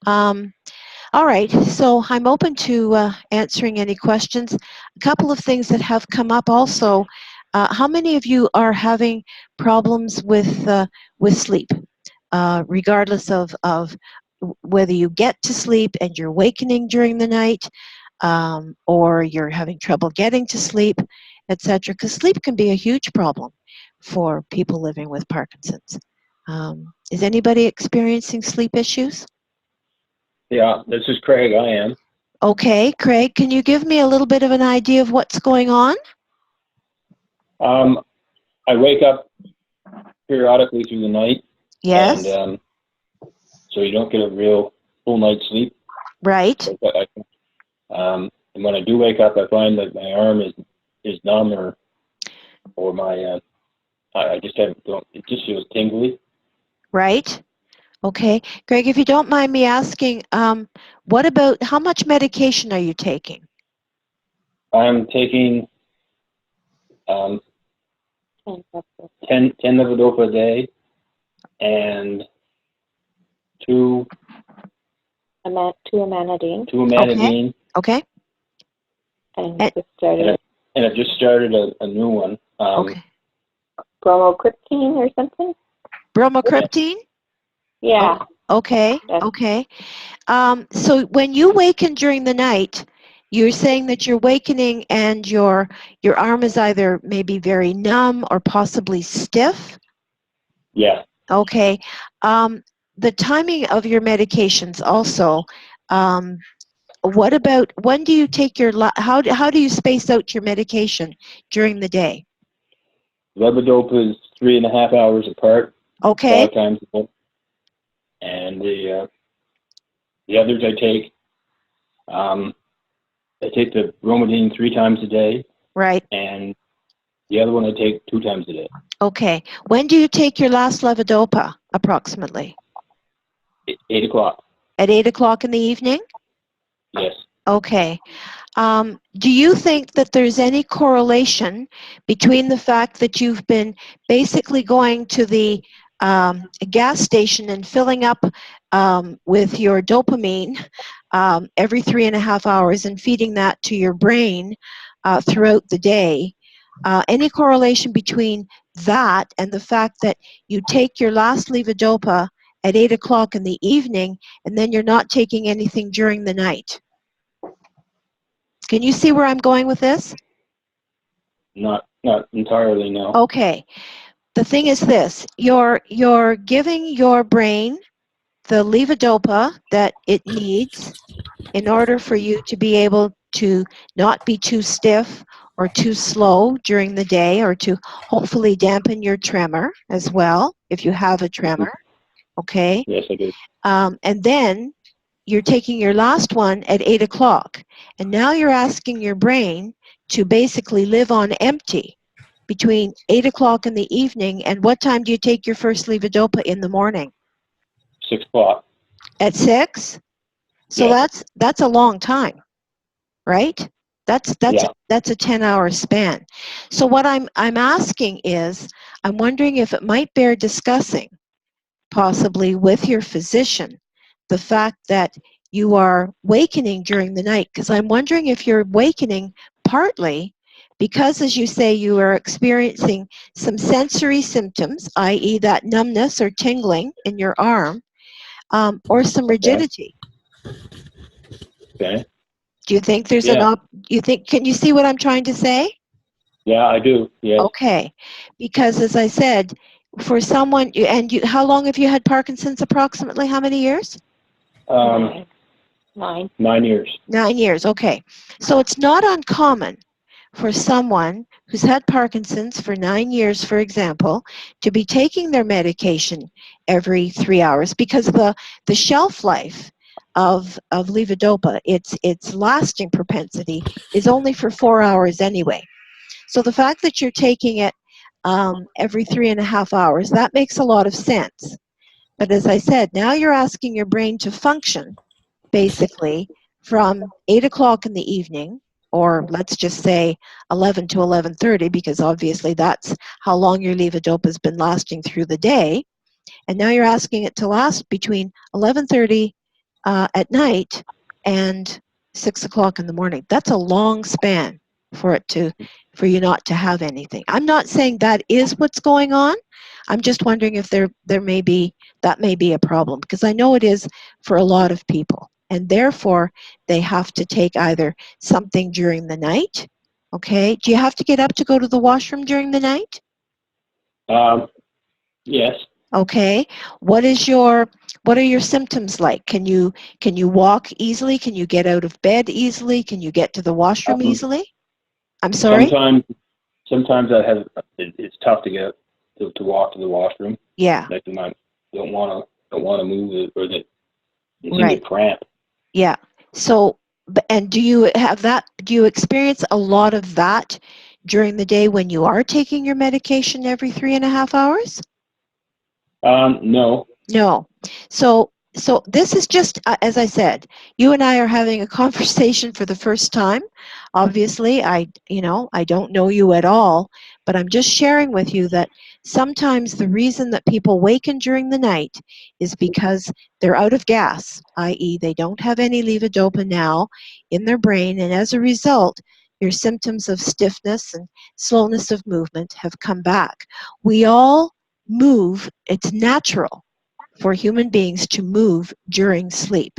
Um, all right, so I'm open to answering any questions. A couple of things that have come up also. How many of you are having problems with sleep, regardless of whether you get to sleep and you're awakening during the night, or you're having trouble getting to sleep, etc.? Because sleep can be a huge problem for people living with Parkinson's. Is anybody experiencing sleep issues? Yeah, this is Craig. I am. Okay, Craig, can you give me a little bit of an idea of what's going on? Um, I wake up periodically through the night, and Yes, so you don't get a real full night's sleep. right, But and when I do wake up, I find that my arm is numb, or my I just don't. It just feels tingly. right. Okay, Greg, if you don't mind me asking, what about how much medication are you taking? I'm taking um, 10 levodopa a day and two Two amanadine, two Okay, amanadine, okay, and and, just and started I've just started a new one. okay. bromocriptine or something. Yeah, Bromocriptine? Oh, Yeah, okay, that's okay. So when you waken during the night, you're saying that you're wakening and your arm is either maybe very numb or possibly stiff. yeah. Okay. Um, the timing of your medications also. Um, what about when do you take your how do you space out your medication during the day? Levodopa is 3.5 hours apart, Okay. 5 times a day, and the others um, I take the bromidine 3 times a day, Right. and the other one I take 2 times a day. Okay. When do you take your last levodopa approximately? 8 o'clock. At 8 o'clock in the evening? Yes. Okay. Do you think that there's any correlation between the fact that you've been basically going to the gas station and filling up with your dopamine every 3.5 hours and feeding that to your brain throughout the day? Any correlation between that and the fact that you take your last levodopa at 8 o'clock in the evening and then you're not taking anything during the night? Can you see where I'm going with this? Not entirely, no. Okay. The thing is this, you're giving your brain the levodopa that it needs in order for you to be able to not be too stiff or too slow during the day, or to hopefully dampen your tremor as well if you have a Mhm. tremor. Okay. Yes, I do. And then you're taking your last one at 8 o'clock. And now you're asking your brain to basically live on empty between 8 o'clock in the evening and what time do you take your first levodopa in the morning? 6 o'clock. At 6? So Yes. that's a long time, right? Yeah. That's a 10-hour span. So what I'm asking is, I'm wondering if it might bear discussing possibly with your physician the fact that you are wakening during the night, because I'm wondering if you're wakening partly because, as you say, you are experiencing some sensory symptoms, i.e. that numbness or tingling in your arm, or some Okay. rigidity. Okay. Do you think there's Yeah. you think, can you see what I'm trying to say? Yeah, I do. Yes. Okay, because as I said, for someone, how long have you had Parkinson's approximately? How many years? Um, nine. Nine. 9 years. 9 years, okay. So it's not uncommon for someone who's had Parkinson's for 9 years, for example, to be taking their medication every 3 hours, because the shelf life of levodopa, its lasting propensity is only for 4 hours anyway. So the fact that you're taking it every 3.5 hours, that makes a lot of sense. But as I said, now you're asking your brain to function basically from 8 o'clock in the evening, or let's just say 11 to 11:30, because obviously that's how long your levodopa has been lasting through the day. And now you're asking it to last between 11:30 at night and 6 o'clock in the morning. That's a long span for you not to have anything. I'm not saying that is what's going on. I'm just wondering if there may be that may be a problem, because I know it is for a lot of people, and therefore they have to take either something during the night. Okay, do you have to get up to go to the washroom during the night? Yes. Okay, what are your symptoms like? Can you walk easily? Can you get out of bed easily? Can you get to the washroom Um, easily? I'm sorry? sometimes, sometimes it's tough to get to walk to the washroom. Yeah, Like I don't want to move it, or that it seems to right. cramp. Yeah. So, and do you have that? Do you experience a lot of that during the day when you are taking your medication every 3.5 hours? No. No. So this is just, as I said, you and I are having a conversation for the first time. Obviously, I don't know you at all, but I'm just sharing with you that sometimes the reason that people waken during the night is because they're out of gas, i.e., they don't have any levodopa now in their brain, and as a result, your symptoms of stiffness and slowness of movement have come back. We all move, it's natural for human beings to move during sleep.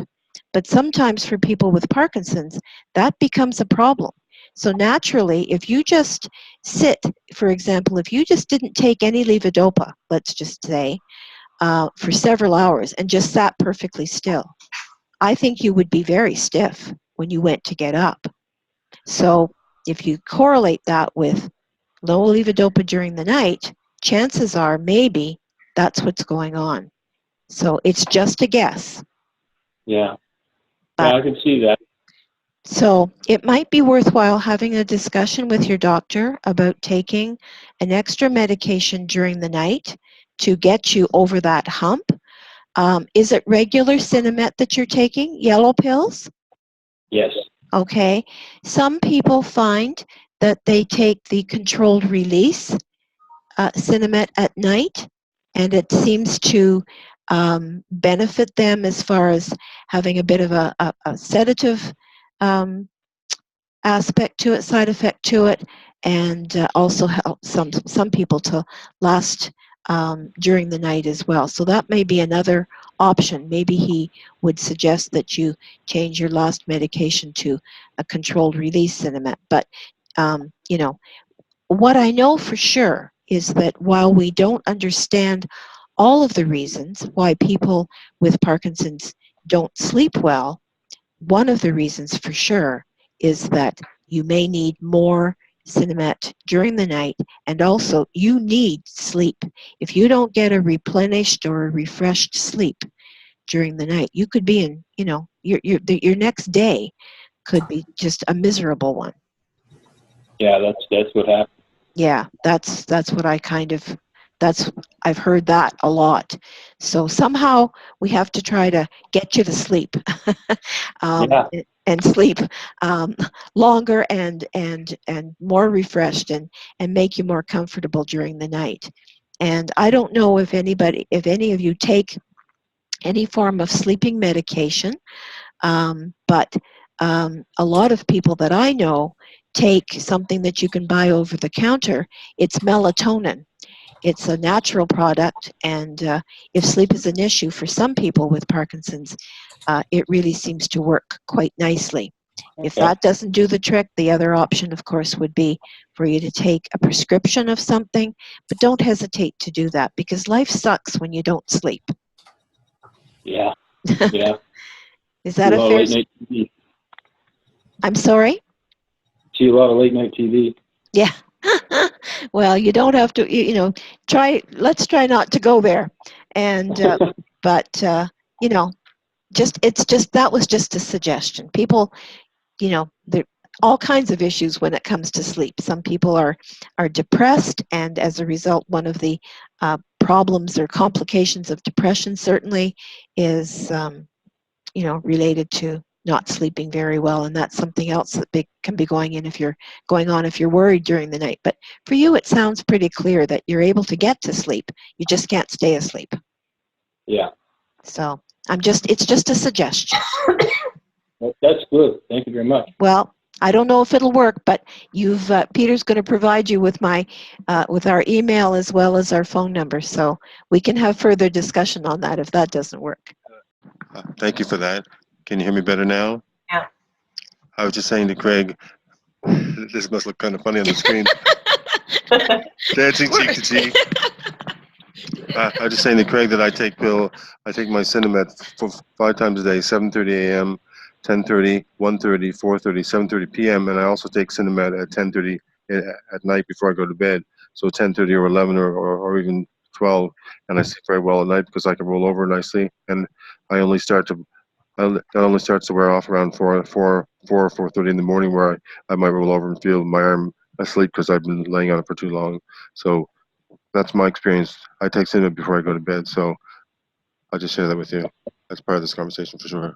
But sometimes for people with Parkinson's, that becomes a problem. So naturally, if you just sit, for example, if you just didn't take any levodopa, let's just say, for several hours and just sat perfectly still, I think you would be very stiff when you went to get up. So if you correlate that with low levodopa during the night, chances are maybe that's what's going on. So it's just a guess, Yeah. Yeah, but I can see that. so it might be worthwhile having a discussion with your doctor about taking an extra medication during the night to get you over that hump. Is it regular Cinemet that you're taking, yellow pills? Yes. Okay. Some people find that they take the controlled release Cinemet at night, and it seems to benefit them as far as having a bit of a sedative um, aspect to it, side effect to it, and also help some people to last during the night as well. So that may be another option. Maybe he would suggest that you change your last medication to a controlled release Cinemet. But what I know for sure is that while we don't understand all of the reasons why people with Parkinson's don't sleep well, one of the reasons for sure is that you may need more Cinemet during the night, and also you need sleep. If you don't get a replenished or a refreshed sleep during the night, you could be in, your next day could be just a miserable one. Yeah, that's what happened. Yeah, that's what that's I've heard that a lot. So somehow we have to try to get you to sleep, Yeah. and sleep um, longer and more refreshed and make you more comfortable during the night. And I don't know if any of you take any form of sleeping medication, but a lot of people that I know take something that you can buy over the counter. It's melatonin. It's a natural product, and if sleep is an issue for some people with Parkinson's, it really seems to work quite nicely. If Okay. that doesn't do the trick, the other option, of course, would be for you to take a prescription of something, but don't hesitate to do that because life sucks when you don't sleep. Yeah. Yeah. Is See that a a lot of fair? late night TV. I'm sorry? See a lot of late night TV. Yeah. Well, you don't have to, let's try not to go there. And, but, you know, that was just a suggestion. People, there all kinds of issues when it comes to sleep. Some people are depressed, and as a result, one of the problems or complications of depression certainly is, related to not sleeping very well, and that's something else that can be going on if you're worried during the night. But for you, it sounds pretty clear that you're able to get to sleep. You just can't stay asleep. Yeah. So It's just a suggestion. That's good. Thank you very much. Well, I don't know if it'll work, but Peter's going to provide you with with our email as well as our phone number, so we can have further discussion on that if that doesn't work. Thank you for that. Can you hear me better now? Yeah. I was just saying to Craig, this must look kind of funny on the screen. Dancing cheek to cheek. I was just saying to Craig that I take my Cinemet for 5 times a day, 7:30 a.m., 10:30, 1:30, 4:30, 7:30 p.m., and I also take Cinemet at 10:30 at night before I go to bed. So 10:30 or 11 or even 12, and I sleep very well at night because I can roll over nicely, and I only start to that only starts to wear off around 4:30 in the morning, where I might roll over and feel my arm asleep because I've been laying on it for too long. So that's my experience. I take Cinnamon before I go to bed, so I'll just share that with you. That's part of this conversation for sure.